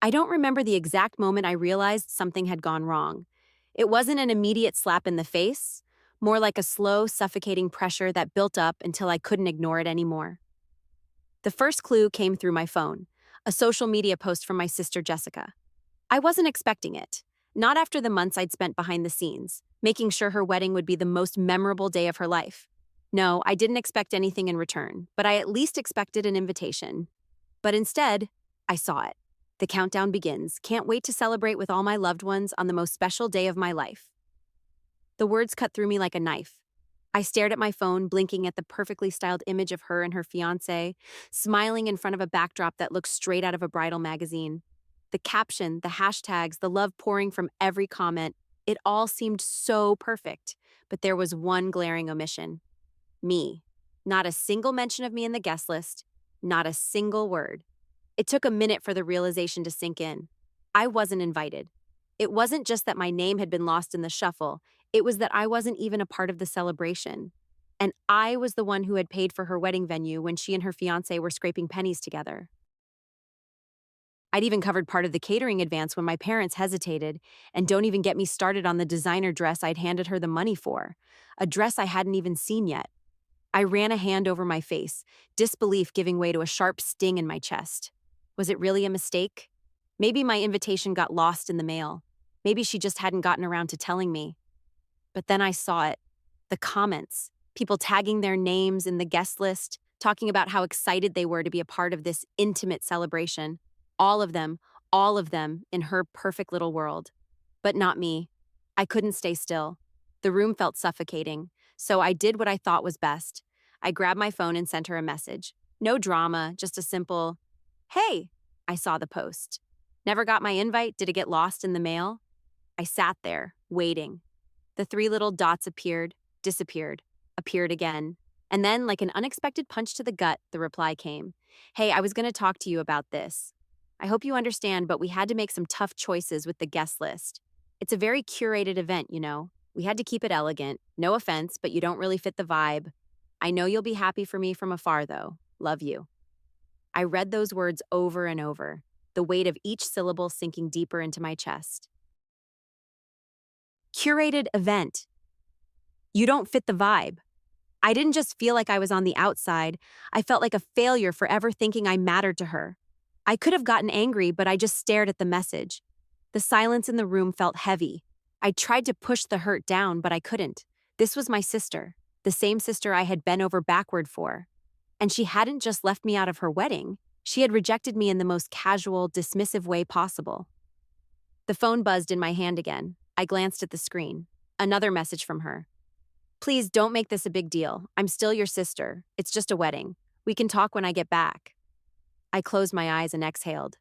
I don't remember the exact moment I realized something had gone wrong. It wasn't an immediate slap in the face, more like a slow, suffocating pressure that built up until I couldn't ignore it anymore. The first clue came through my phone, a social media post from my sister Jessica. I wasn't expecting it, not after the months I'd spent behind the scenes, making sure her wedding would be the most memorable day of her life. No, I didn't expect anything in return, but I at least expected an invitation. But instead, I saw it. The countdown begins. Can't wait to celebrate with all my loved ones on the most special day of my life. The words cut through me like a knife. I stared at my phone, blinking at the perfectly styled image of her and her fiancé, smiling in front of a backdrop that looked straight out of a bridal magazine. The caption, the hashtags, the love pouring from every comment, it all seemed so perfect. But there was one glaring omission. Me. Not a single mention of me in the guest list. Not a single word. It took a minute for the realization to sink in. I wasn't invited. It wasn't just that my name had been lost in the shuffle, it was that I wasn't even a part of the celebration. And I was the one who had paid for her wedding venue when she and her fiancé were scraping pennies together. I'd even covered part of the catering advance when my parents hesitated, and don't even get me started on the designer dress I'd handed her the money for, a dress I hadn't even seen yet. I ran a hand over my face, disbelief giving way to a sharp sting in my chest. Was it really a mistake? Maybe my invitation got lost in the mail. Maybe she just hadn't gotten around to telling me. But then I saw it. The comments. People tagging their names in the guest list, talking about how excited they were to be a part of this intimate celebration. All of them, all of them in her perfect little world. But not me. I couldn't stay still. The room felt suffocating, so I did what I thought was best. I grabbed my phone and sent her a message. No drama, just a simple, "Hey," I saw the post. Never got my invite? Did it get lost in the mail? I sat there, waiting. The three little dots appeared, disappeared, appeared again. And then, like an unexpected punch to the gut, the reply came. "Hey, I was going to talk to you about this. I hope you understand, but we had to make some tough choices with the guest list. It's a very curated event, you know. We had to keep it elegant. No offense, but you don't really fit the vibe. I know you'll be happy for me from afar, though. Love you." I read those words over and over, the weight of each syllable sinking deeper into my chest. Curated event. You don't fit the vibe. I didn't just feel like I was on the outside, I felt like a failure for ever thinking I mattered to her. I could have gotten angry, but I just stared at the message. The silence in the room felt heavy. I tried to push the hurt down, but I couldn't. This was my sister, the same sister I had bent over backward for. And she hadn't just left me out of her wedding, she had rejected me in the most casual, dismissive way possible. The phone buzzed in my hand again. I glanced at the screen. Another message from her. "Please don't make this a big deal. I'm still your sister. It's just a wedding. We can talk when I get back." I closed my eyes and exhaled.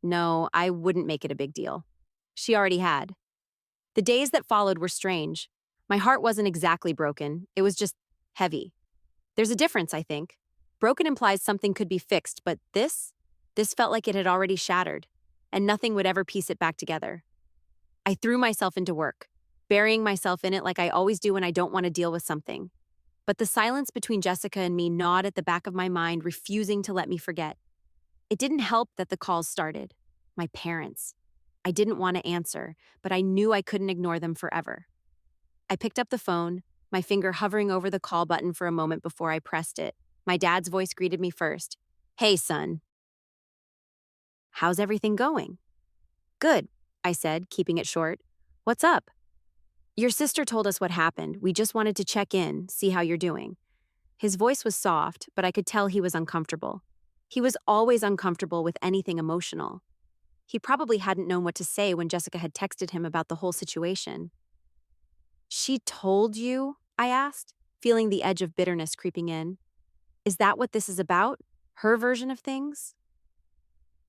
No, I wouldn't make it a big deal. She already had. The days that followed were strange. My heart wasn't exactly broken. It was just heavy. There's a difference, I think. Broken implies something could be fixed, but this felt like it had already shattered, and nothing would ever piece it back together. I threw myself into work, burying myself in it like I always do when I don't want to deal with something. But the silence between Jessica and me gnawed at the back of my mind, refusing to let me forget. It didn't help that the calls started. My parents. I didn't want to answer, but I knew I couldn't ignore them forever. I picked up the phone, my finger hovering over the call button for a moment before I pressed it. My dad's voice greeted me first. "Hey, son. How's everything going?" "Good," I said, keeping it short. "What's up?" "Your sister told us what happened. We just wanted to check in, see how you're doing." His voice was soft, but I could tell he was uncomfortable. He was always uncomfortable with anything emotional. He probably hadn't known what to say when Jessica had texted him about the whole situation. "She told you?" I asked, feeling the edge of bitterness creeping in. "Is that what this is about? Her version of things?"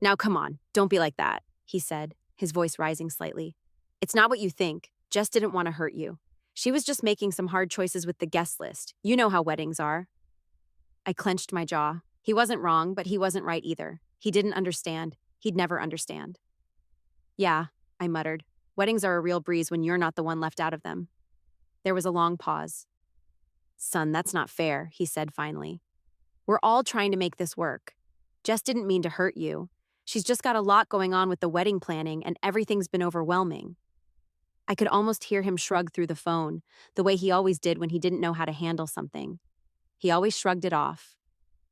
"Now come on, don't be like that," he said, his voice rising slightly. "It's not what you think. Jess didn't want to hurt you. She was just making some hard choices with the guest list. You know how weddings are." I clenched my jaw. He wasn't wrong, but he wasn't right either. He didn't understand. He'd never understand. "Yeah," I muttered. "Weddings are a real breeze when you're not the one left out of them." There was a long pause. "Son, that's not fair," he said finally. "We're all trying to make this work. Jess didn't mean to hurt you. She's just got a lot going on with the wedding planning, and everything's been overwhelming. I could almost hear him shrug through the phone, the way he always did when he didn't know how to handle something. He always shrugged it off.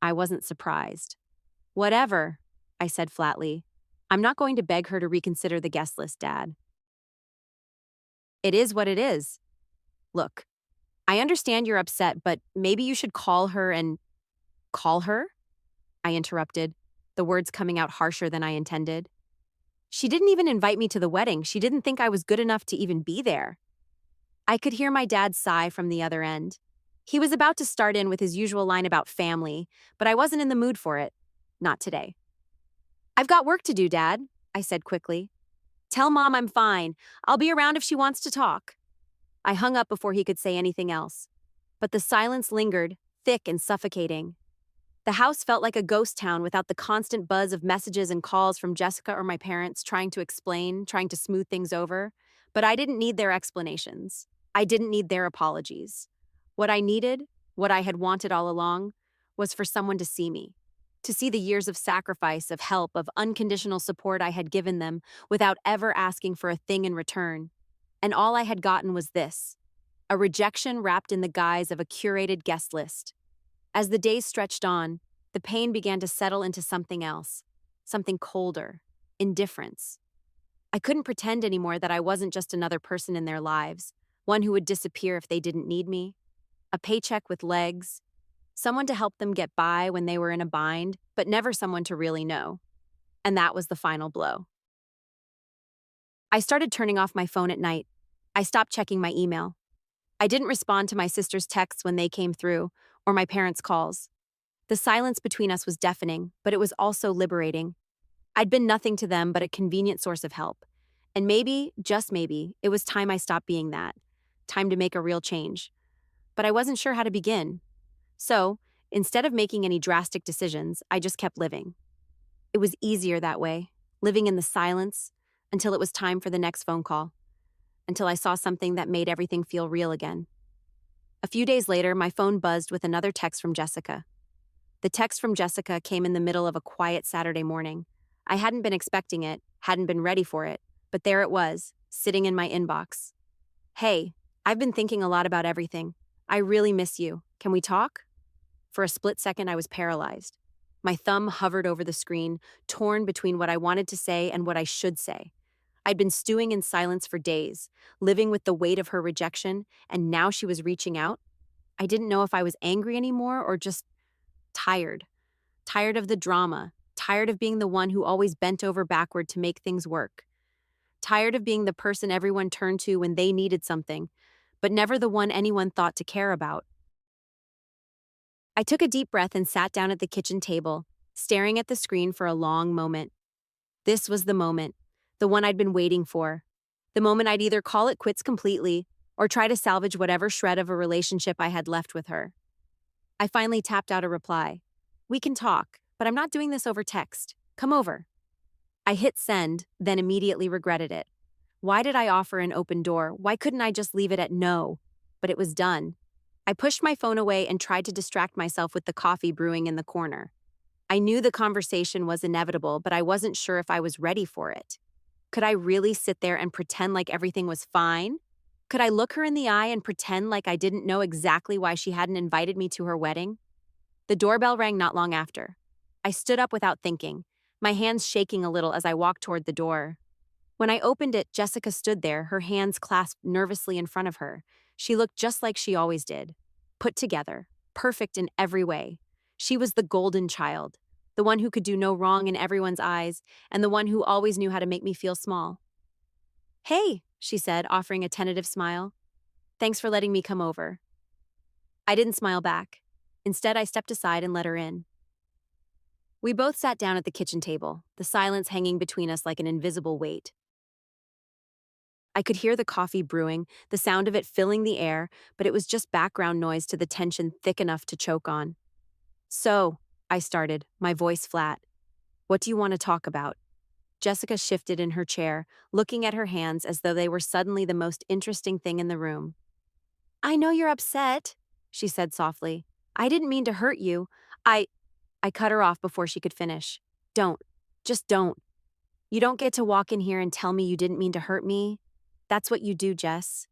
I wasn't surprised. Whatever, I said flatly. I'm not going to beg her to reconsider the guest list, Dad. It is what it is. Look, I understand you're upset, but maybe you should call her and… Call her? I interrupted, the words coming out harsher than I intended. She didn't even invite me to the wedding. She didn't think I was good enough to even be there. I could hear my dad sigh from the other end. He was about to start in with his usual line about family, but I wasn't in the mood for it. Not today. I've got work to do, Dad, I said quickly. Tell Mom I'm fine. I'll be around if she wants to talk. I hung up before he could say anything else. But the silence lingered, thick and suffocating. The house felt like a ghost town without the constant buzz of messages and calls from Jessica or my parents trying to explain, trying to smooth things over. But I didn't need their explanations. I didn't need their apologies. What I needed, what I had wanted all along, was for someone to see me. To see the years of sacrifice, of help, of unconditional support I had given them without ever asking for a thing in return. And all I had gotten was this: a rejection wrapped in the guise of a curated guest list. As the days stretched on, the pain began to settle into something else, something colder, indifference. I couldn't pretend anymore that I wasn't just another person in their lives, one who would disappear if they didn't need me, a paycheck with legs, someone to help them get by when they were in a bind, but never someone to really know. And that was the final blow. I started turning off my phone at night. I stopped checking my email. I didn't respond to my sister's texts when they came through, or my parents' calls. The silence between us was deafening, but it was also liberating. I'd been nothing to them but a convenient source of help. And maybe, just maybe, it was time I stopped being that. Time to make a real change. But I wasn't sure how to begin. So, instead of making any drastic decisions, I just kept living. It was easier that way, living in the silence, until it was time for the next phone call. Until I saw something that made everything feel real again. A few days later, my phone buzzed with another text from Jessica. The text from Jessica came in the middle of a quiet Saturday morning. I hadn't been expecting it, hadn't been ready for it, but there it was, sitting in my inbox. Hey, I've been thinking a lot about everything. I really miss you. Can we talk? For a split second, I was paralyzed. My thumb hovered over the screen, torn between what I wanted to say and what I should say. I'd been stewing in silence for days, living with the weight of her rejection, and now she was reaching out. I didn't know if I was angry anymore or just tired. Tired of the drama, tired of being the one who always bent over backward to make things work. Tired of being the person everyone turned to when they needed something, but never the one anyone thought to care about. I took a deep breath and sat down at the kitchen table, staring at the screen for a long moment. This was the moment, the one I'd been waiting for. The moment I'd either call it quits completely or try to salvage whatever shred of a relationship I had left with her. I finally tapped out a reply. We can talk, but I'm not doing this over text. Come over. I hit send, then immediately regretted it. Why did I offer an open door? Why couldn't I just leave it at no? But it was done. I pushed my phone away and tried to distract myself with the coffee brewing in the corner. I knew the conversation was inevitable, but I wasn't sure if I was ready for it. Could I really sit there and pretend like everything was fine? Could I look her in the eye and pretend like I didn't know exactly why she hadn't invited me to her wedding? The doorbell rang not long after. I stood up without thinking, my hands shaking a little as I walked toward the door. When I opened it, Jessica stood there, her hands clasped nervously in front of her. She looked just like she always did. Put together, perfect in every way. She was the golden child, the one who could do no wrong in everyone's eyes, and the one who always knew how to make me feel small. Hey, she said, offering a tentative smile. Thanks for letting me come over. I didn't smile back. Instead, I stepped aside and let her in. We both sat down at the kitchen table, the silence hanging between us like an invisible weight. I could hear the coffee brewing, the sound of it filling the air, but it was just background noise to the tension thick enough to choke on. So, I started, my voice flat. What do you want to talk about? Jessica shifted in her chair, looking at her hands as though they were suddenly the most interesting thing in the room. I know you're upset, she said softly. I didn't mean to hurt you. I cut her off before she could finish. Don't. Just don't. You don't get to walk in here and tell me you didn't mean to hurt me. That's what you do, Jess.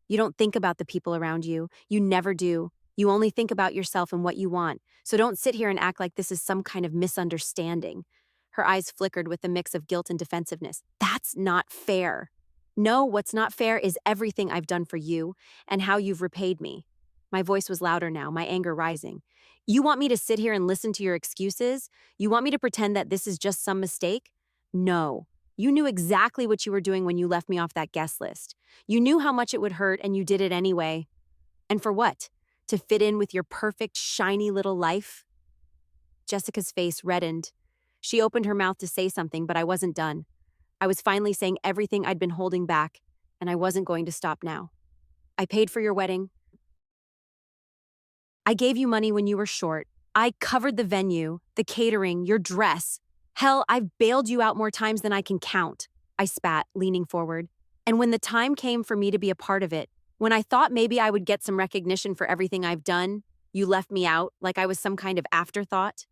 You don't think about the people around you. You never do. You only think about yourself and what you want. So don't sit here and act like this is some kind of misunderstanding. Her eyes flickered with a mix of guilt and defensiveness. That's not fair. No, what's not fair is everything I've done for you and how you've repaid me. My voice was louder now, my anger rising. You want me to sit here and listen to your excuses? You want me to pretend that this is just some mistake? No. You knew exactly what you were doing when you left me off that guest list. You knew how much it would hurt and you did it anyway. And for what? To fit in with your perfect, shiny little life? Jessica's face reddened. She opened her mouth to say something, but I wasn't done. I was finally saying everything I'd been holding back, and I wasn't going to stop now. I paid for your wedding. I gave you money when you were short. I covered the venue, the catering, your dress. Hell, I've bailed you out more times than I can count. I spat, leaning forward. And when the time came for me to be a part of it, when I thought maybe I would get some recognition for everything I've done, you left me out like I was some kind of afterthought.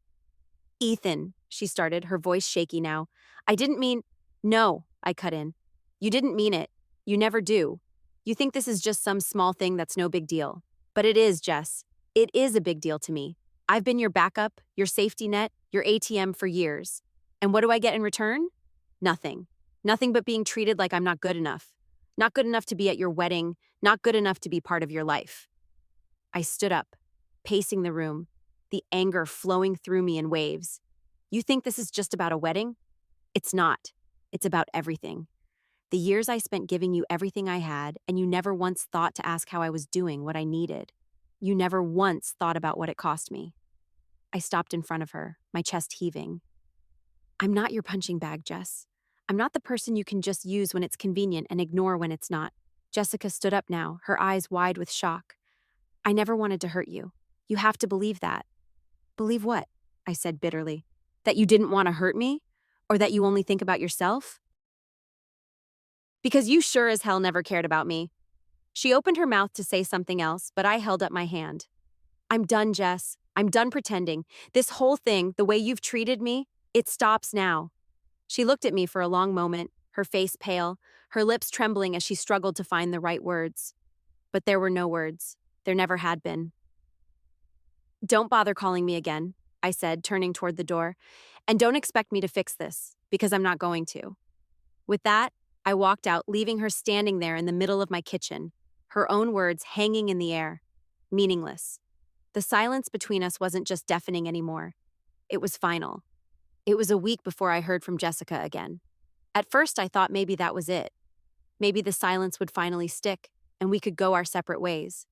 Ethan, she started, her voice shaky now. I didn't mean. No, I cut in. You didn't mean it. You never do. You think this is just some small thing that's no big deal. But it is, Jess. It is a big deal to me. I've been your backup, your safety net, your ATM for years. And what do I get in return? Nothing. Nothing but being treated like I'm not good enough. Not good enough to be at your wedding, not good enough to be part of your life. I stood up, pacing the room, the anger flowing through me in waves. You think this is just about a wedding? It's not. It's about everything. The years I spent giving you everything I had, and you never once thought to ask how I was doing, what I needed. You never once thought about what it cost me. I stopped in front of her, my chest heaving. I'm not your punching bag, Jess. I'm not the person you can just use when it's convenient and ignore when it's not. Jessica stood up now, her eyes wide with shock. I never wanted to hurt you. You have to believe that. Believe what? I said bitterly. That you didn't want to hurt me? Or that you only think about yourself? Because you sure as hell never cared about me. She opened her mouth to say something else, but I held up my hand. I'm done, Jess. I'm done pretending. This whole thing, the way you've treated me, it stops now. She looked at me for a long moment, her face pale, her lips trembling as she struggled to find the right words. But there were no words. There never had been. Don't bother calling me again, I said, turning toward the door. And don't expect me to fix this, because I'm not going to. With that, I walked out, leaving her standing there in the middle of my kitchen, her own words hanging in the air, meaningless. The silence between us wasn't just deafening anymore. It was final. It was a week before I heard from Jessica again. At first, I thought maybe that was it. Maybe the silence would finally stick, and we could go our separate ways.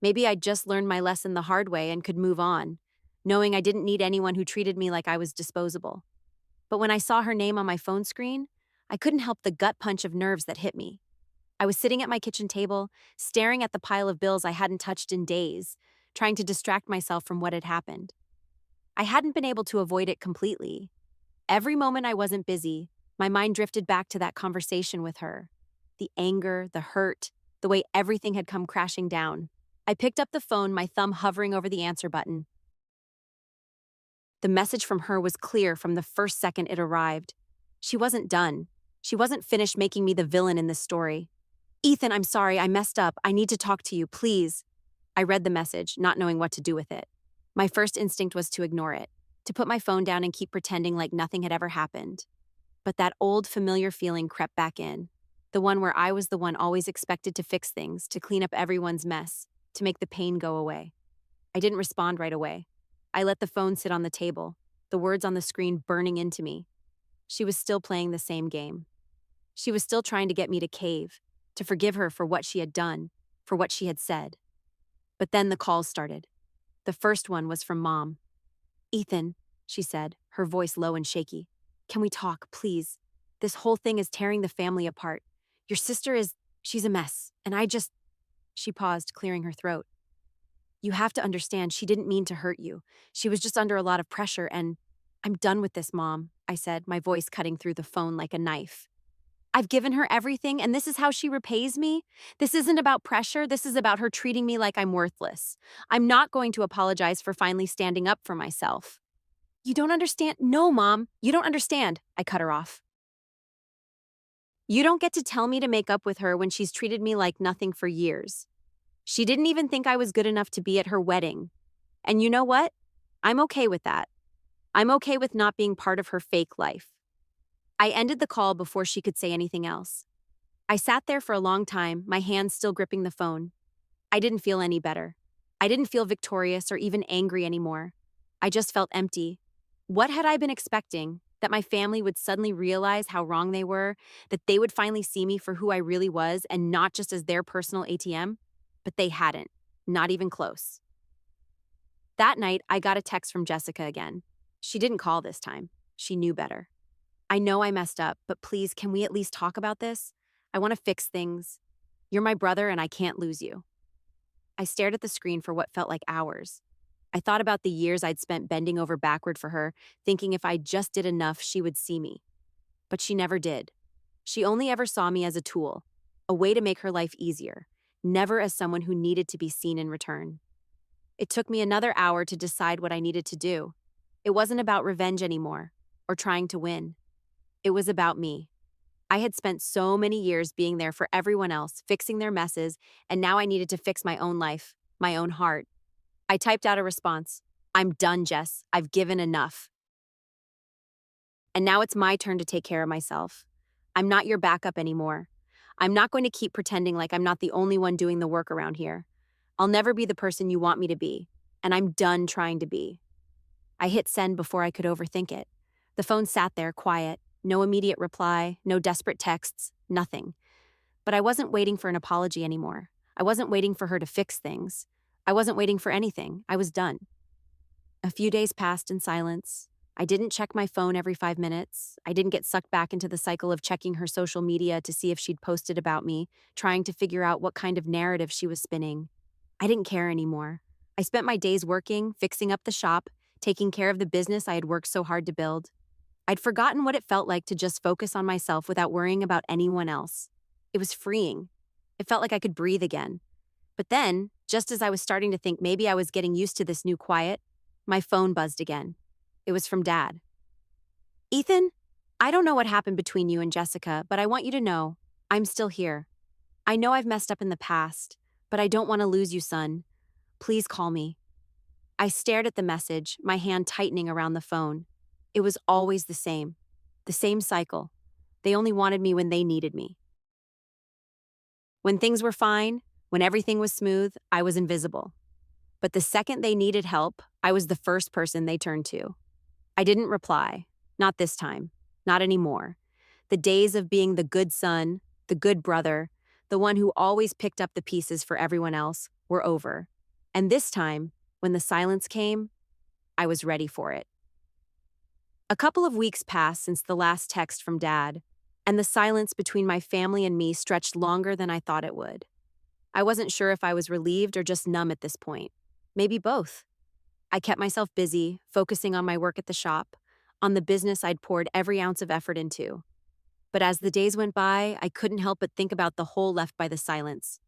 Maybe I'd just learned my lesson the hard way and could move on, knowing I didn't need anyone who treated me like I was disposable. But when I saw her name on my phone screen, I couldn't help the gut punch of nerves that hit me. I was sitting at my kitchen table, staring at the pile of bills I hadn't touched in days, trying to distract myself from what had happened. I hadn't been able to avoid it completely. Every moment I wasn't busy, my mind drifted back to that conversation with her. The anger, the hurt, the way everything had come crashing down. I picked up the phone, my thumb hovering over the answer button. The message from her was clear from the first second it arrived. She wasn't done. She wasn't finished making me the villain in this story. Ethan, I'm sorry, I messed up. I need to talk to you, please. I read the message, not knowing what to do with it. My first instinct was to ignore it, to put my phone down and keep pretending like nothing had ever happened. But that old familiar feeling crept back in, the one where I was the one always expected to fix things, to clean up everyone's mess, to make the pain go away. I didn't respond right away. I let the phone sit on the table, the words on the screen burning into me. She was still playing the same game. She was still trying to get me to cave, to forgive her for what she had done, for what she had said. But then the calls started. The first one was from Mom. Ethan, she said, her voice low and shaky. Can we talk, please? This whole thing is tearing the family apart. Your sister she's a mess, and She paused, clearing her throat. You have to understand, she didn't mean to hurt you. She was just under a lot of pressure, and I'm done with this, Mom, I said, my voice cutting through the phone like a knife. I've given her everything, and this is how she repays me? This isn't about pressure. This is about her treating me like I'm worthless. I'm not going to apologize for finally standing up for myself. You don't understand. No, Mom, you don't understand. I cut her off. You don't get to tell me to make up with her when she's treated me like nothing for years. She didn't even think I was good enough to be at her wedding. And you know what? I'm okay with that. I'm okay with not being part of her fake life. I ended the call before she could say anything else. I sat there for a long time, my hands still gripping the phone. I didn't feel any better. I didn't feel victorious or even angry anymore. I just felt empty. What had I been expecting? That my family would suddenly realize how wrong they were, that they would finally see me for who I really was and not just as their personal ATM? But they hadn't, not even close. That night, I got a text from Jessica again. She didn't call this time. She knew better. I know I messed up, but please, can we at least talk about this? I want to fix things. You're my brother and I can't lose you. I stared at the screen for what felt like hours. I thought about the years I'd spent bending over backward for her, thinking if I just did enough, she would see me. But she never did. She only ever saw me as a tool, a way to make her life easier, never as someone who needed to be seen in return. It took me another hour to decide what I needed to do. It wasn't about revenge anymore, or trying to win. It was about me. I had spent so many years being there for everyone else, fixing their messes, and now I needed to fix my own life, my own heart. I typed out a response. I'm done, Jess. I've given enough. And now it's my turn to take care of myself. I'm not your backup anymore. I'm not going to keep pretending like I'm not the only one doing the work around here. I'll never be the person you want me to be, and I'm done trying to be. I hit send before I could overthink it. The phone sat there, quiet, no immediate reply, no desperate texts, nothing. But I wasn't waiting for an apology anymore. I wasn't waiting for her to fix things. I wasn't waiting for anything. I was done. A few days passed in silence. I didn't check my phone every 5 minutes. I didn't get sucked back into the cycle of checking her social media to see if she'd posted about me, trying to figure out what kind of narrative she was spinning. I didn't care anymore. I spent my days working, fixing up the shop, taking care of the business I had worked so hard to build. I'd forgotten what it felt like to just focus on myself without worrying about anyone else. It was freeing. It felt like I could breathe again. But then, just as I was starting to think maybe I was getting used to this new quiet, my phone buzzed again. It was from Dad. Ethan, I don't know what happened between you and Jessica, but I want you to know I'm still here. I know I've messed up in the past, but I don't want to lose you, son. Please call me. I stared at the message, my hand tightening around the phone. It was always the same cycle. They only wanted me when they needed me. When things were fine, when everything was smooth, I was invisible. But the second they needed help, I was the first person they turned to. I didn't reply. Not this time. Not anymore. The days of being the good son, the good brother, the one who always picked up the pieces for everyone else, were over. And this time, when the silence came, I was ready for it. A couple of weeks passed since the last text from Dad, and the silence between my family and me stretched longer than I thought it would. I wasn't sure if I was relieved or just numb at this point. Maybe both. I kept myself busy, focusing on my work at the shop, on the business I'd poured every ounce of effort into. But as the days went by, I couldn't help but think about the hole left by the silence.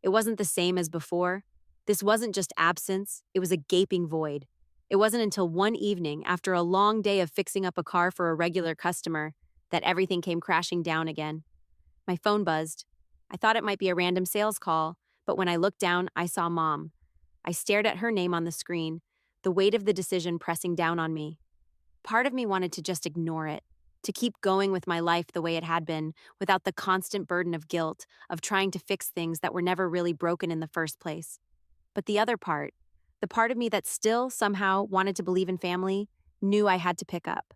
It wasn't the same as before. This wasn't just absence, it was a gaping void. It wasn't until one evening, after a long day of fixing up a car for a regular customer, that everything came crashing down again. My phone buzzed. I thought it might be a random sales call, but when I looked down, I saw Mom. I stared at her name on the screen, the weight of the decision pressing down on me. Part of me wanted to just ignore it, to keep going with my life the way it had been, without the constant burden of guilt, of trying to fix things that were never really broken in the first place. But the other part, the part of me that still somehow wanted to believe in family, knew I had to pick up.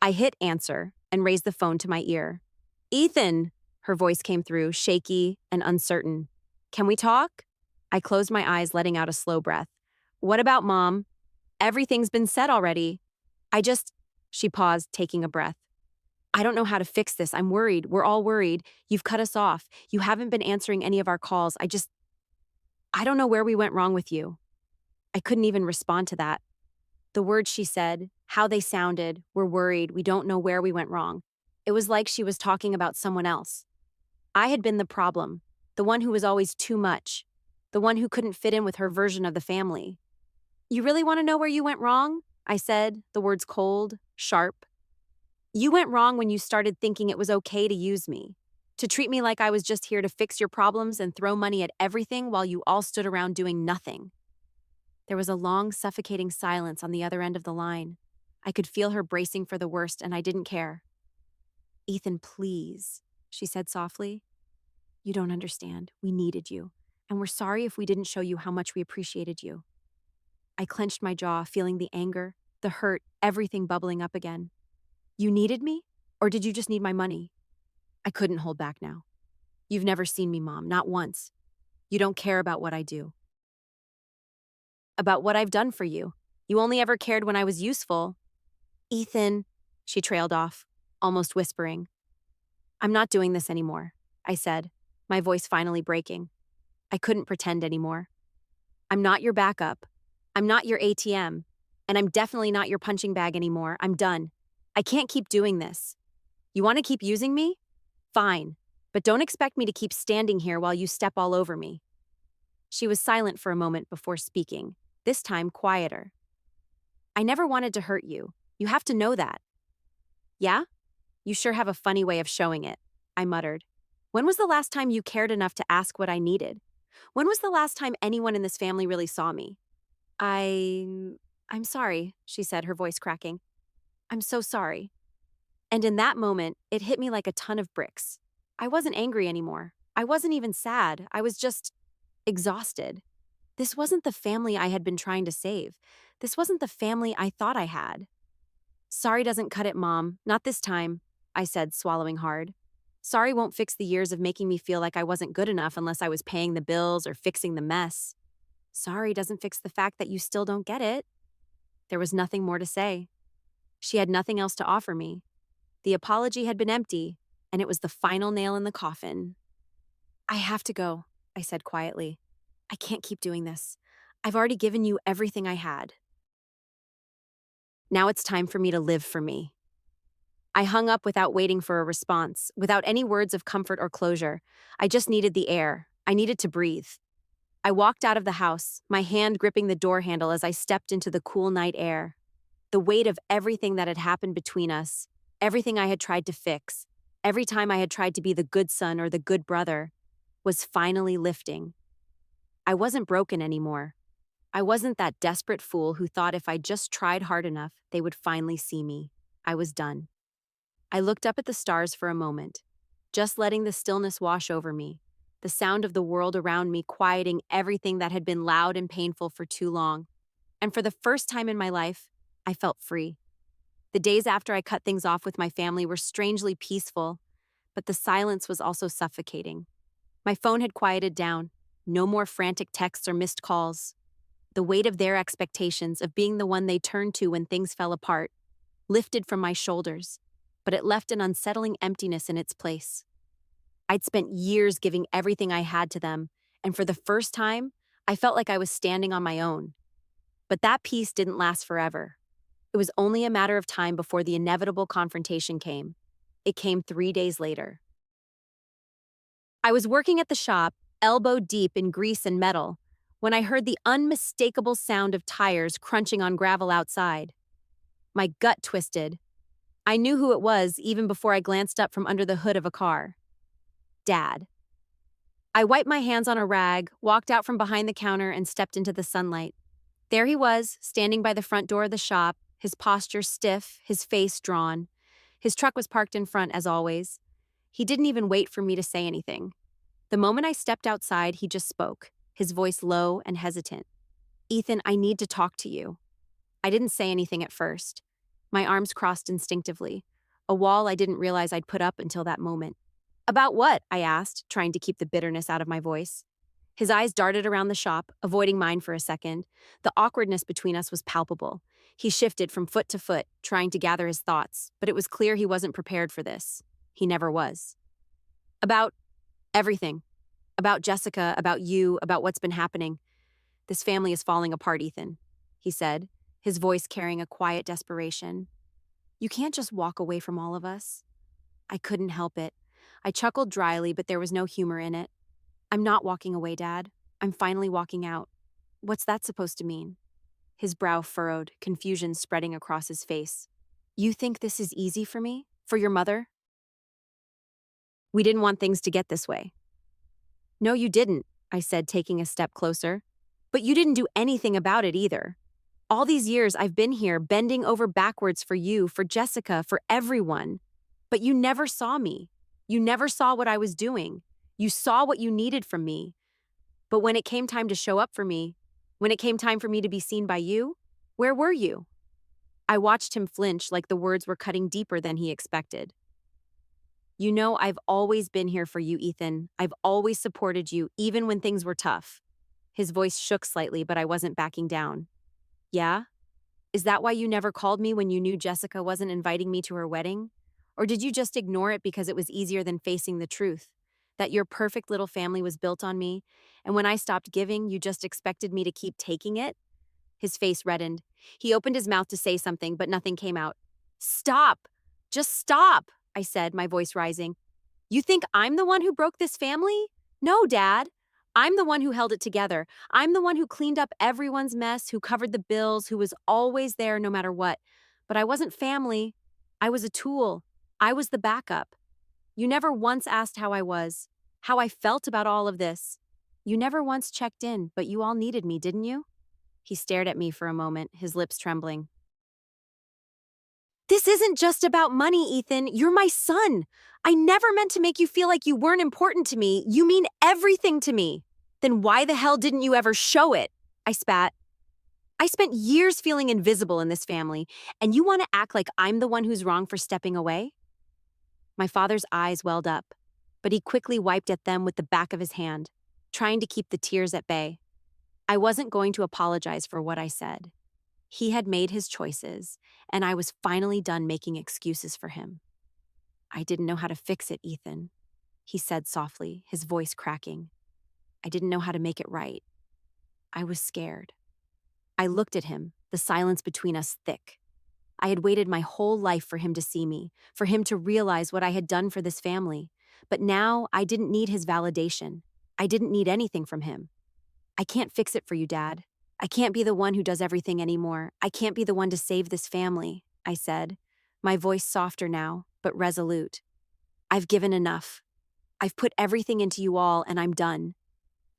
I hit answer and raised the phone to my ear. Ethan, her voice came through, shaky and uncertain. Can we talk? I closed my eyes, letting out a slow breath. What about Mom? Everything's been said already. She paused, taking a breath. I don't know how to fix this. I'm worried. We're all worried. You've cut us off. You haven't been answering any of our calls. I don't know where we went wrong with you. I couldn't even respond to that. The words she said, how they sounded, we're worried, we don't know where we went wrong. It was like she was talking about someone else. I had been the problem, the one who was always too much, the one who couldn't fit in with her version of the family. You really want to know where you went wrong? I said, the words cold, sharp. You went wrong when you started thinking it was okay to use me, to treat me like I was just here to fix your problems and throw money at everything while you all stood around doing nothing. There was a long, suffocating silence on the other end of the line. I could feel her bracing for the worst, and I didn't care. Ethan, please, she said softly. You don't understand. We needed you, and we're sorry if we didn't show you how much we appreciated you. I clenched my jaw, feeling the anger, the hurt, everything bubbling up again. You needed me? Or did you just need my money? I couldn't hold back now. You've never seen me, Mom, not once. You don't care about what I do. About what I've done for you. You only ever cared when I was useful. Ethan, she trailed off, almost whispering. I'm not doing this anymore, I said, my voice finally breaking. I couldn't pretend anymore. I'm not your backup. I'm not your ATM. And I'm definitely not your punching bag anymore. I'm done. I can't keep doing this. You want to keep using me? Fine. But don't expect me to keep standing here while you step all over me. She was silent for a moment before speaking, this time quieter. I never wanted to hurt you. You have to know that. Yeah? You sure have a funny way of showing it, I muttered. When was the last time you cared enough to ask what I needed? When was the last time anyone in this family really saw me? I'm sorry, she said, her voice cracking. I'm so sorry. And in that moment, it hit me like a ton of bricks. I wasn't angry anymore. I wasn't even sad. I was just exhausted. This wasn't the family I had been trying to save. This wasn't the family I thought I had. Sorry doesn't cut it, Mom. Not this time, I said, swallowing hard. Sorry won't fix the years of making me feel like I wasn't good enough unless I was paying the bills or fixing the mess. Sorry doesn't fix the fact that you still don't get it. There was nothing more to say. She had nothing else to offer me. The apology had been empty, and it was the final nail in the coffin. I have to go, I said quietly. I can't keep doing this. I've already given you everything I had. Now it's time for me to live for me. I hung up without waiting for a response, without any words of comfort or closure. I just needed the air. I needed to breathe. I walked out of the house, my hand gripping the door handle as I stepped into the cool night air. The weight of everything that had happened between us, everything I had tried to fix, every time I had tried to be the good son or the good brother, was finally lifting. I wasn't broken anymore. I wasn't that desperate fool who thought if I just tried hard enough, they would finally see me. I was done. I looked up at the stars for a moment, just letting the stillness wash over me, the sound of the world around me quieting everything that had been loud and painful for too long. And for the first time in my life, I felt free. The days after I cut things off with my family were strangely peaceful, but the silence was also suffocating. My phone had quieted down. No more frantic texts or missed calls. The weight of their expectations of being the one they turned to when things fell apart lifted from my shoulders, but it left an unsettling emptiness in its place. I'd spent years giving everything I had to them, and for the first time, I felt like I was standing on my own. But that peace didn't last forever. It was only a matter of time before the inevitable confrontation came. It came 3 days later. I was working at the shop, elbow deep in grease and metal, when I heard the unmistakable sound of tires crunching on gravel outside. My gut twisted. I knew who it was even before I glanced up from under the hood of a car. Dad. I wiped my hands on a rag, walked out from behind the counter, and stepped into the sunlight. There he was, standing by the front door of the shop, his posture stiff, his face drawn. His truck was parked in front, as always. He didn't even wait for me to say anything. The moment I stepped outside, he just spoke, his voice low and hesitant. Ethan, I need to talk to you. I didn't say anything at first. My arms crossed instinctively, a wall I didn't realize I'd put up until that moment. About what? I asked, trying to keep the bitterness out of my voice. His eyes darted around the shop, avoiding mine for a second. The awkwardness between us was palpable. He shifted from foot to foot, trying to gather his thoughts, but it was clear he wasn't prepared for this. He never was. About everything. About Jessica, about you, about what's been happening. This family is falling apart, Ethan, he said, his voice carrying a quiet desperation. You can't just walk away from all of us. I couldn't help it. I chuckled dryly, but there was no humor in it. I'm not walking away, Dad. I'm finally walking out. What's that supposed to mean? His brow furrowed, confusion spreading across his face. You think this is easy for me? For your mother? We didn't want things to get this way. No, you didn't, I said, taking a step closer. But you didn't do anything about it either. All these years I've been here bending over backwards for you, for Jessica, for everyone. But you never saw me. You never saw what I was doing. You saw what you needed from me. But when it came time to show up for me, when it came time for me to be seen by you, where were you? I watched him flinch like the words were cutting deeper than he expected. You know, I've always been here for you, Ethan. I've always supported you, even when things were tough. His voice shook slightly, but I wasn't backing down. Yeah? Is that why you never called me when you knew Jessica wasn't inviting me to her wedding? Or did you just ignore it because it was easier than facing the truth? That your perfect little family was built on me, and when I stopped giving, you just expected me to keep taking it? His face reddened. He opened his mouth to say something, but nothing came out. Stop! Just stop! I said, my voice rising. You think I'm the one who broke this family? No, Dad. I'm the one who held it together. I'm the one who cleaned up everyone's mess, who covered the bills, who was always there no matter what. But I wasn't family. I was a tool. I was the backup. You never once asked how I was, how I felt about all of this. You never once checked in, but you all needed me, didn't you? He stared at me for a moment, his lips trembling. This isn't just about money, Ethan. You're my son. I never meant to make you feel like you weren't important to me. You mean everything to me. Then why the hell didn't you ever show it? I spat. I spent years feeling invisible in this family, and you want to act like I'm the one who's wrong for stepping away? My father's eyes welled up, but he quickly wiped at them with the back of his hand, trying to keep the tears at bay. I wasn't going to apologize for what I said. He had made his choices, and I was finally done making excuses for him. I didn't know how to fix it, Ethan, he said softly, his voice cracking. I didn't know how to make it right. I was scared. I looked at him, the silence between us thick. I had waited my whole life for him to see me, for him to realize what I had done for this family. But now I didn't need his validation. I didn't need anything from him. I can't fix it for you, Dad. I can't be the one who does everything anymore. I can't be the one to save this family, I said, my voice softer now, but resolute. I've given enough. I've put everything into you all, and I'm done.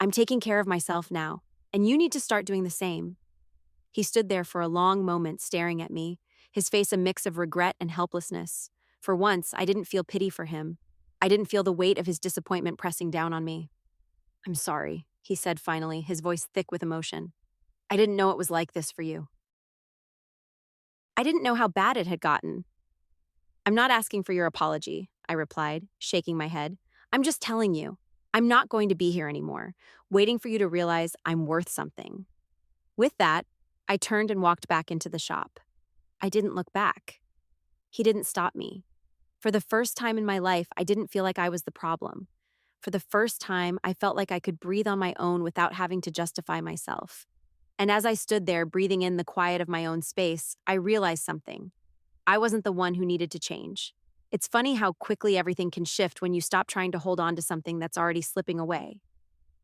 I'm taking care of myself now, and you need to start doing the same. He stood there for a long moment staring at me, his face a mix of regret and helplessness. For once, I didn't feel pity for him. I didn't feel the weight of his disappointment pressing down on me. I'm sorry, he said finally, his voice thick with emotion. I didn't know it was like this for you. I didn't know how bad it had gotten. I'm not asking for your apology, I replied, shaking my head. I'm just telling you, I'm not going to be here anymore, waiting for you to realize I'm worth something. With that, I turned and walked back into the shop. I didn't look back. He didn't stop me. For the first time in my life, I didn't feel like I was the problem. For the first time, I felt like I could breathe on my own without having to justify myself. And as I stood there, breathing in the quiet of my own space, I realized something. I wasn't the one who needed to change. It's funny how quickly everything can shift when you stop trying to hold on to something that's already slipping away.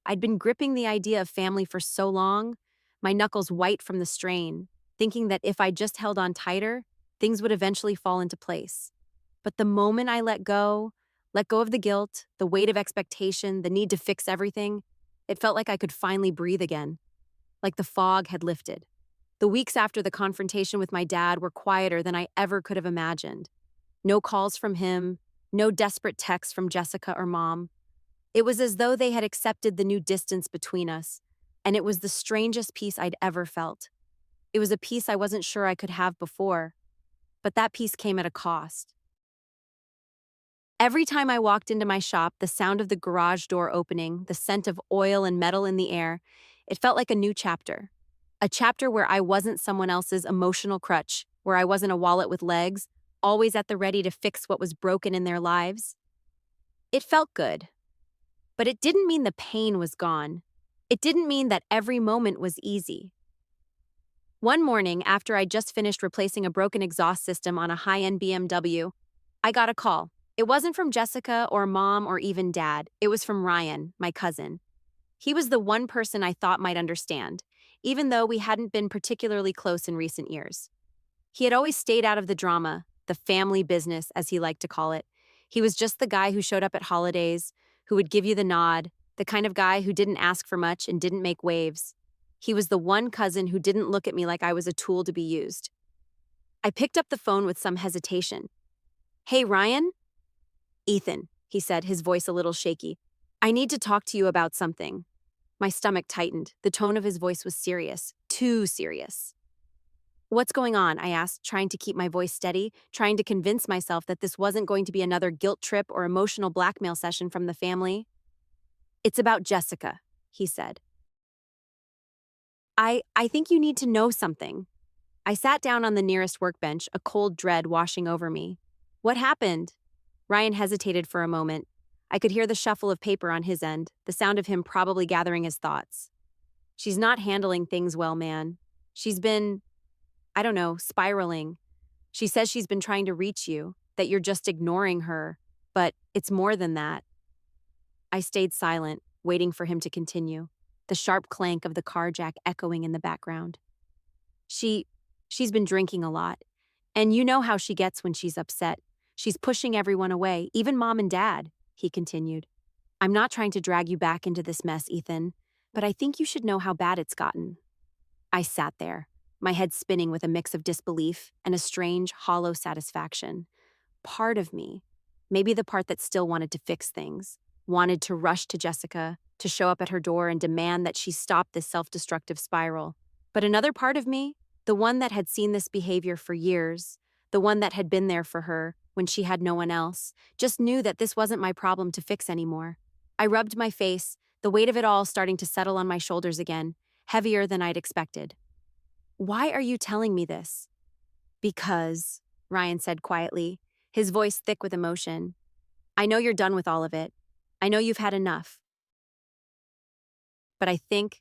I'd been gripping the idea of family for so long, my knuckles white from the strain, thinking that if I just held on tighter, things would eventually fall into place. But the moment I let go of the guilt, the weight of expectation, the need to fix everything, it felt like I could finally breathe again. Like the fog had lifted. The weeks after the confrontation with my dad were quieter than I ever could have imagined. No calls from him, no desperate texts from Jessica or Mom. It was as though they had accepted the new distance between us, and it was the strangest peace I'd ever felt. It was a peace I wasn't sure I could have before, but that peace came at a cost. Every time I walked into my shop, the sound of the garage door opening, the scent of oil and metal in the air, it felt like a new chapter. A chapter where I wasn't someone else's emotional crutch, where I wasn't a wallet with legs, always at the ready to fix what was broken in their lives. It felt good. But it didn't mean the pain was gone. It didn't mean that every moment was easy. One morning, after I'd just finished replacing a broken exhaust system on a high-end BMW, I got a call. It wasn't from Jessica or Mom or even Dad. It was from Ryan, my cousin. He was the one person I thought might understand. even though we hadn't been particularly close in recent years. He had always stayed out of the drama, the family business, as he liked to call it. He was just the guy who showed up at holidays, who would give you the nod, the kind of guy who didn't ask for much and didn't make waves. He was the one cousin who didn't look at me like I was a tool to be used. I picked up the phone with some hesitation. "Hey, Ryan?" "Ethan," he said, his voice a little shaky. "I need to talk to you about something." My stomach tightened. The tone of his voice was serious, too serious. "What's going on?" I asked, trying to keep my voice steady, trying to convince myself that this wasn't going to be another guilt trip or emotional blackmail session from the family. "It's about Jessica," he said. I think you need to know something." I sat down on the nearest workbench, a cold dread washing over me. "What happened?" Ryan hesitated for a moment. I could hear the shuffle of paper on his end, the sound of him probably gathering his thoughts. "She's not handling things well, man. She's been, I don't know, spiraling. She says she's been trying to reach you, that you're just ignoring her, but it's more than that." I stayed silent, waiting for him to continue, the sharp clank of the car jack echoing in the background. She, she's been drinking a lot, and you know how she gets when she's upset. She's pushing everyone away, even mom and dad," he continued. "I'm not trying to drag you back into this mess, Ethan, but I think you should know how bad it's gotten." I sat there, my head spinning with a mix of disbelief and a strange, hollow satisfaction. Part of me, maybe the part that still wanted to fix things, wanted to rush to Jessica, to show up at her door and demand that she stop this self-destructive spiral. But another part of me, the one that had seen this behavior for years, the one that had been there for her when she had no one else, just knew that this wasn't my problem to fix anymore. I rubbed my face, the weight of it all starting to settle on my shoulders again, heavier than I'd expected. "Why are you telling me this?" "Because," Ryan said quietly, his voice thick with emotion, "I know you're done with all of it. I know you've had enough. But I think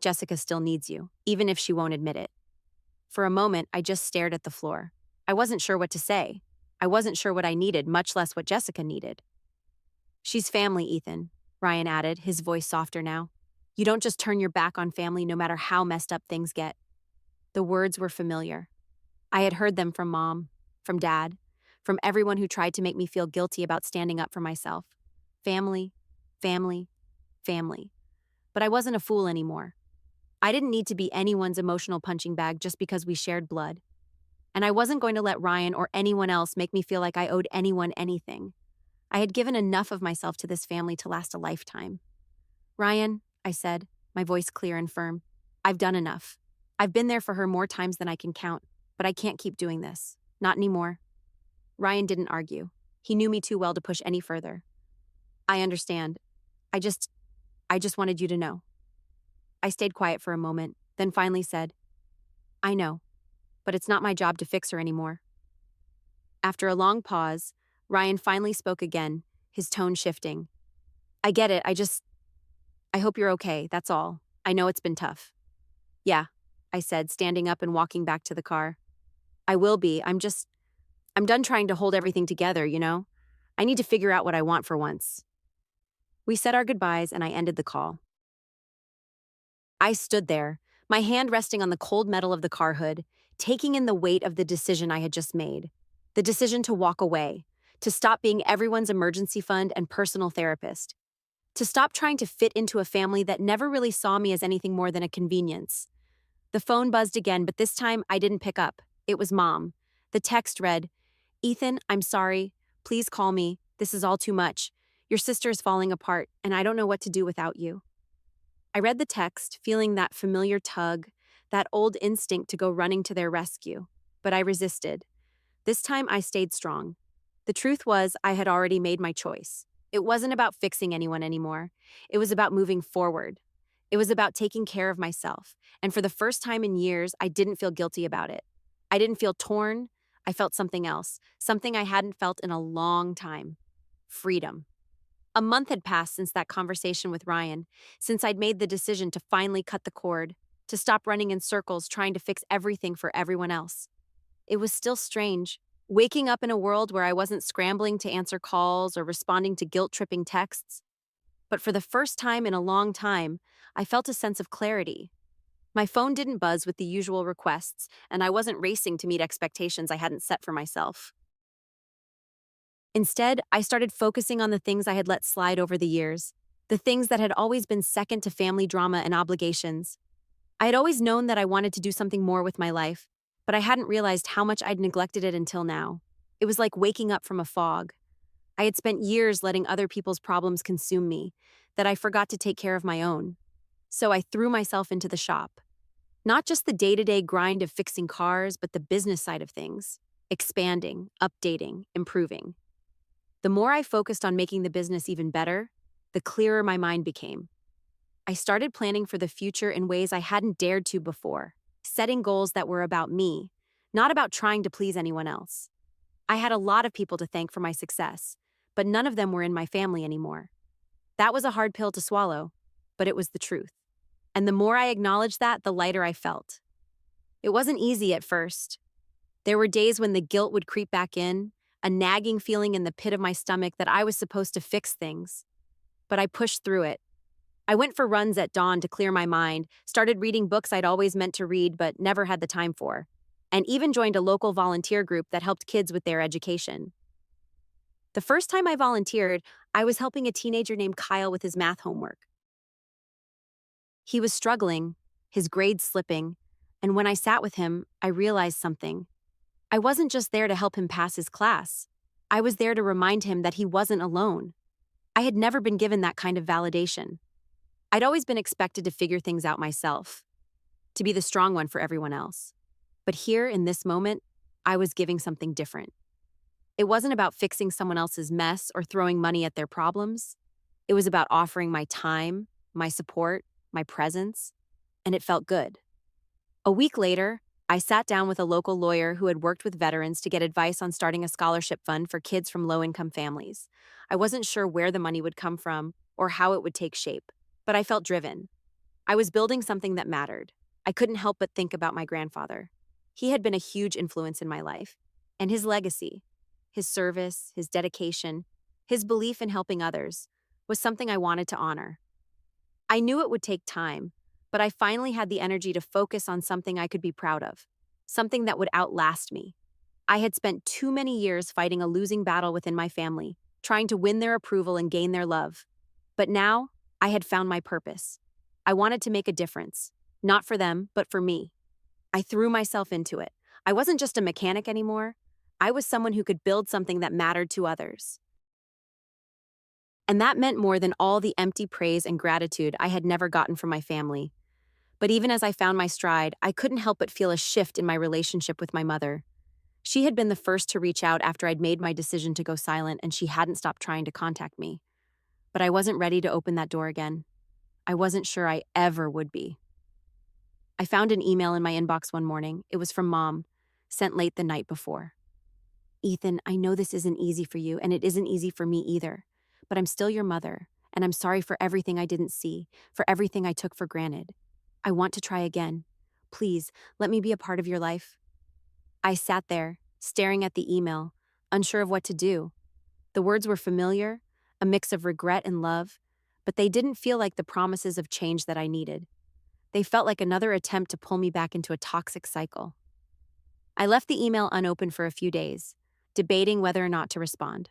Jessica still needs you, even if she won't admit it." For a moment, I just stared at the floor. I wasn't sure what to say. I wasn't sure what I needed, much less what Jessica needed. "She's family, Ethan," Ryan added, his voice softer now. "You don't just turn your back on family no matter how messed up things get." The words were familiar. I had heard them from mom, from dad, from everyone who tried to make me feel guilty about standing up for myself. Family, family, family. But I wasn't a fool anymore. I didn't need to be anyone's emotional punching bag just because we shared blood. And I wasn't going to let Ryan or anyone else make me feel like I owed anyone anything. I had given enough of myself to this family to last a lifetime. "Ryan," I said, my voice clear and firm, "I've done enough. I've been there for her more times than I can count, but I can't keep doing this. Not anymore." Ryan didn't argue. He knew me too well to push any further. "I understand. I just wanted you to know." I stayed quiet for a moment, then finally said, "I know, but it's not my job to fix her anymore." After a long pause, Ryan finally spoke again, his tone shifting. "I get it. I hope you're okay, that's all. I know it's been tough." "Yeah," I said, standing up and walking back to the car. "I will be. I'm done trying to hold everything together, you know? I need to figure out what I want for once." We said our goodbyes and I ended the call. I stood there, my hand resting on the cold metal of the car hood, taking in the weight of the decision I had just made. The decision to walk away, to stop being everyone's emergency fund and personal therapist, to stop trying to fit into a family that never really saw me as anything more than a convenience. The phone buzzed again, but this time I didn't pick up. It was Mom. The text read, "Ethan, I'm sorry. Please call me. This is all too much. Your sister is falling apart, and I don't know what to do without you." I read the text, feeling that familiar tug, that old instinct to go running to their rescue. But I resisted. This time I stayed strong. The truth was, I had already made my choice. It wasn't about fixing anyone anymore. It was about moving forward. It was about taking care of myself. And for the first time in years, I didn't feel guilty about it. I didn't feel torn. I felt something else, something I hadn't felt in a long time. Freedom. A month had passed since that conversation with Ryan, since I'd made the decision to finally cut the cord, to stop running in circles trying to fix everything for everyone else. It was still strange, waking up in a world where I wasn't scrambling to answer calls or responding to guilt-tripping texts. But for the first time in a long time, I felt a sense of clarity. My phone didn't buzz with the usual requests, and I wasn't racing to meet expectations I hadn't set for myself. Instead, I started focusing on the things I had let slide over the years, the things that had always been second to family drama and obligations. I had always known that I wanted to do something more with my life, but I hadn't realized how much I'd neglected it until now. It was like waking up from a fog. I had spent years letting other people's problems consume me, that I forgot to take care of my own. So I threw myself into the shop. Not just the day to day grind of fixing cars, but the business side of things, expanding, updating, improving. The more I focused on making the business even better, the clearer my mind became. I started planning for the future in ways I hadn't dared to before, setting goals that were about me, not about trying to please anyone else. I had a lot of people to thank for my success, but none of them were in my family anymore. That was a hard pill to swallow, but it was the truth. And the more I acknowledged that, the lighter I felt. It wasn't easy at first. There were days when the guilt would creep back in, a nagging feeling in the pit of my stomach that I was supposed to fix things. But I pushed through it. I went for runs at dawn to clear my mind, started reading books I'd always meant to read but never had the time for, and even joined a local volunteer group that helped kids with their education. The first time I volunteered, I was helping a teenager named Kyle with his math homework. He was struggling, his grades slipping, and when I sat with him, I realized something. I wasn't just there to help him pass his class. I was there to remind him that he wasn't alone. I had never been given that kind of validation. I'd always been expected to figure things out myself, to be the strong one for everyone else. But here, in this moment, I was giving something different. It wasn't about fixing someone else's mess or throwing money at their problems. It was about offering my time, my support, my presence, and it felt good. A week later, I sat down with a local lawyer who had worked with veterans to get advice on starting a scholarship fund for kids from low-income families. I wasn't sure where the money would come from or how it would take shape, but I felt driven. I was building something that mattered. I couldn't help but think about my grandfather. He had been a huge influence in my life, and his legacy, his service, his dedication, his belief in helping others, was something I wanted to honor. I knew it would take time, but I finally had the energy to focus on something I could be proud of, something that would outlast me. I had spent too many years fighting a losing battle within my family, trying to win their approval and gain their love. But now, I had found my purpose. I wanted to make a difference, not for them, but for me. I threw myself into it. I wasn't just a mechanic anymore. I was someone who could build something that mattered to others. And that meant more than all the empty praise and gratitude I had never gotten from my family. But even as I found my stride, I couldn't help but feel a shift in my relationship with my mother. She had been the first to reach out after I'd made my decision to go silent, and she hadn't stopped trying to contact me. But I wasn't ready to open that door again. I wasn't sure I ever would be. I found an email in my inbox one morning. It was from Mom, sent late the night before. "Ethan, I know this isn't easy for you, and it isn't easy for me either. But I'm still your mother, and I'm sorry for everything I didn't see, for everything I took for granted. I want to try again. Please, let me be a part of your life." I sat there, staring at the email, unsure of what to do. The words were familiar, a mix of regret and love, but they didn't feel like the promises of change that I needed. They felt like another attempt to pull me back into a toxic cycle. I left the email unopened for a few days, debating whether or not to respond.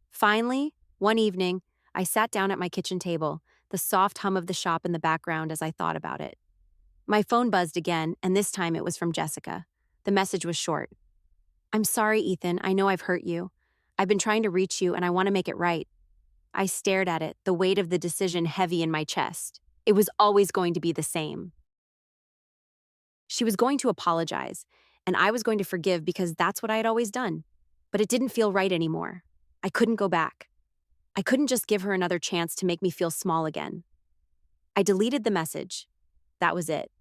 Finally, one evening, I sat down at my kitchen table, the soft hum of the shop in the background as I thought about it. My phone buzzed again, and this time it was from Jessica. The message was short. "I'm sorry, Ethan. I know I've hurt you. I've been trying to reach you, and I want to make it right." I stared at it, the weight of the decision heavy in my chest. It was always going to be the same. She was going to apologize, and I was going to forgive because that's what I had always done. But it didn't feel right anymore. I couldn't go back. I couldn't just give her another chance to make me feel small again. I deleted the message. That was it.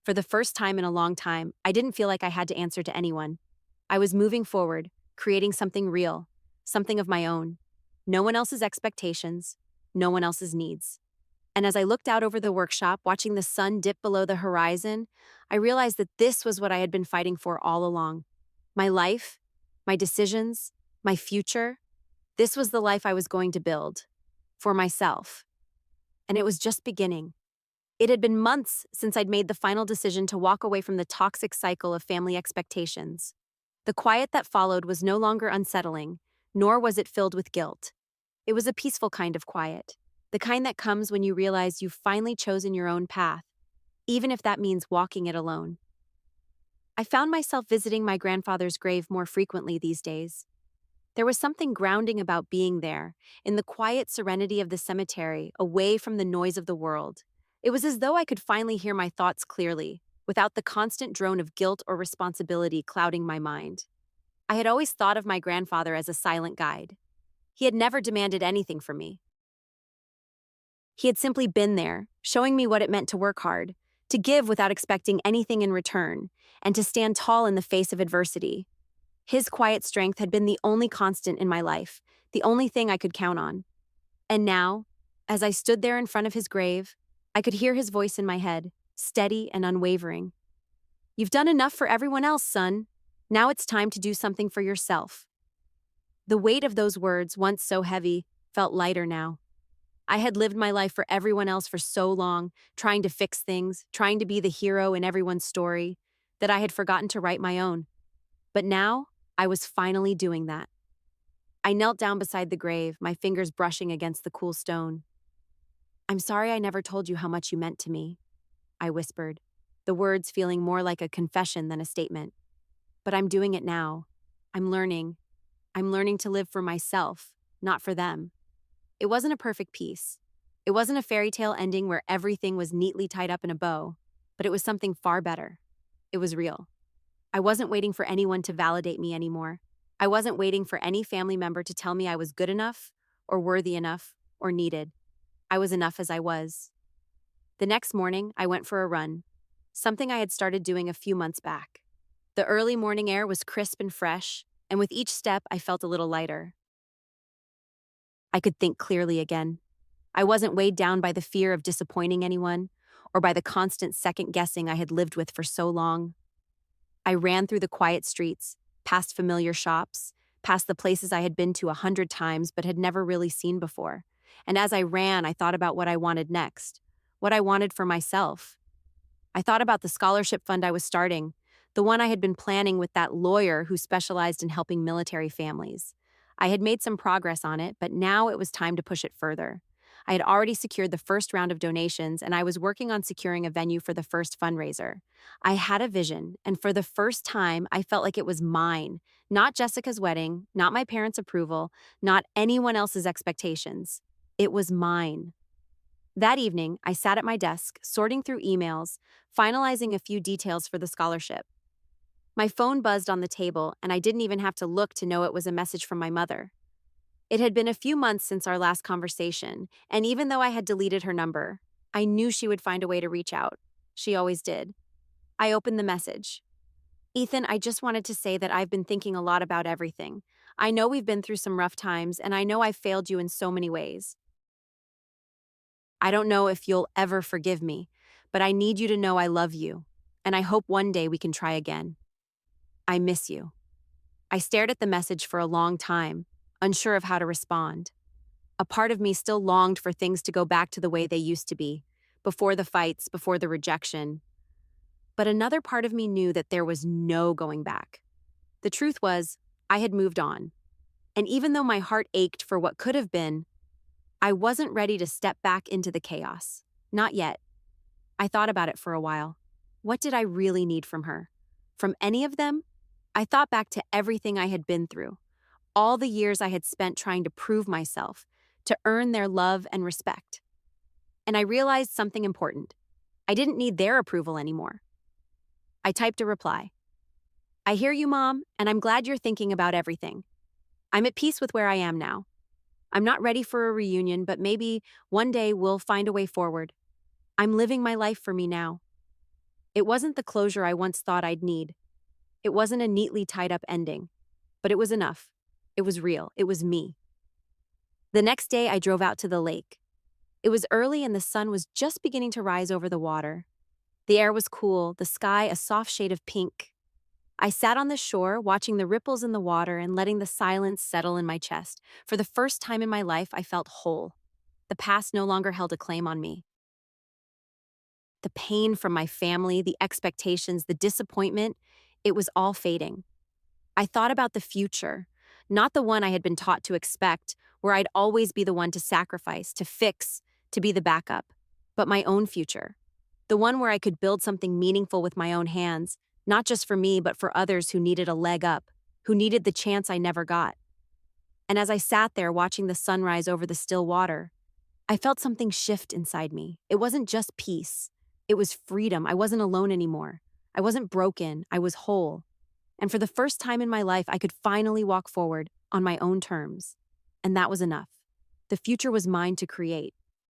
For the first time in a long time, I didn't feel like I had to answer to anyone. I was moving forward, creating something real, something of my own. No one else's expectations, no one else's needs. And as I looked out over the workshop, watching the sun dip below the horizon, I realized that this was what I had been fighting for all along. My life, my decisions, my future. This was the life I was going to build. For myself. And it was just beginning. It had been months since I'd made the final decision to walk away from the toxic cycle of family expectations. The quiet that followed was no longer unsettling, nor was it filled with guilt. It was a peaceful kind of quiet, the kind that comes when you realize you've finally chosen your own path, even if that means walking it alone. I found myself visiting my grandfather's grave more frequently these days. There was something grounding about being there, in the quiet serenity of the cemetery, away from the noise of the world. It was as though I could finally hear my thoughts clearly, without the constant drone of guilt or responsibility clouding my mind. I had always thought of my grandfather as a silent guide. He had never demanded anything from me. He had simply been there, showing me what it meant to work hard, to give without expecting anything in return, and to stand tall in the face of adversity. His quiet strength had been the only constant in my life, the only thing I could count on. And now, as I stood there in front of his grave, I could hear his voice in my head, steady and unwavering. "You've done enough for everyone else, son. Now it's time to do something for yourself." The weight of those words, once so heavy, felt lighter now. I had lived my life for everyone else for so long, trying to fix things, trying to be the hero in everyone's story, that I had forgotten to write my own. But now, I was finally doing that. I knelt down beside the grave, my fingers brushing against the cool stone. "I'm sorry I never told you how much you meant to me," I whispered, the words feeling more like a confession than a statement. "But I'm doing it now. I'm learning. I'm learning to live for myself, not for them." It wasn't a perfect piece. It wasn't a fairy tale ending where everything was neatly tied up in a bow, but it was something far better. It was real. I wasn't waiting for anyone to validate me anymore. I wasn't waiting for any family member to tell me I was good enough, or worthy enough, or needed. I was enough as I was. The next morning, I went for a run, something I had started doing a few months back. The early morning air was crisp and fresh, and with each step, I felt a little lighter. I could think clearly again. I wasn't weighed down by the fear of disappointing anyone, or by the constant second guessing I had lived with for so long. I ran through the quiet streets, past familiar shops, past the places I had been to 100 times but had never really seen before. And as I ran, I thought about what I wanted next, what I wanted for myself. I thought about the scholarship fund I was starting, the one I had been planning with that lawyer who specialized in helping military families. I had made some progress on it, but now it was time to push it further. I had already secured the first round of donations, and I was working on securing a venue for the first fundraiser. I had a vision, and for the first time, I felt like it was mine. Not Jessica's wedding, not my parents' approval, not anyone else's expectations. It was mine. That evening, I sat at my desk, sorting through emails, finalizing a few details for the scholarship. My phone buzzed on the table, and I didn't even have to look to know it was a message from my mother. It had been a few months since our last conversation, and even though I had deleted her number, I knew she would find a way to reach out. She always did. I opened the message. "Ethan, I just wanted to say that I've been thinking a lot about everything. I know we've been through some rough times, and I know I've failed you in so many ways. I don't know if you'll ever forgive me, but I need you to know I love you, and I hope one day we can try again. I miss you." I stared at the message for a long time, unsure of how to respond. A part of me still longed for things to go back to the way they used to be, before the fights, before the rejection. But another part of me knew that there was no going back. The truth was, I had moved on. And even though my heart ached for what could have been, I wasn't ready to step back into the chaos. Not yet. I thought about it for a while. What did I really need from her? From any of them? I thought back to everything I had been through, all the years I had spent trying to prove myself, to earn their love and respect. And I realized something important. I didn't need their approval anymore. I typed a reply. "I hear you, Mom, and I'm glad you're thinking about everything. I'm at peace with where I am now. I'm not ready for a reunion, but maybe one day we'll find a way forward. I'm living my life for me now." It wasn't the closure I once thought I'd need. It wasn't a neatly tied up ending, but it was enough. It was real. It was me. The next day, I drove out to the lake. It was early and the sun was just beginning to rise over the water. The air was cool, the sky a soft shade of pink. I sat on the shore, watching the ripples in the water and letting the silence settle in my chest. For the first time in my life, I felt whole. The past no longer held a claim on me. the pain from my family, the expectations, the disappointment, it was all fading. I thought about the future, not the one I had been taught to expect, where I'd always be the one to sacrifice, to fix, to be the backup, but my own future. The one where I could build something meaningful with my own hands, not just for me, but for others who needed a leg up, who needed the chance I never got. And as I sat there watching the sunrise over the still water, I felt something shift inside me. It wasn't just peace, it was freedom. I wasn't alone anymore. I wasn't broken, I was whole. And for the first time in my life, I could finally walk forward on my own terms. And that was enough. The future was mine to create.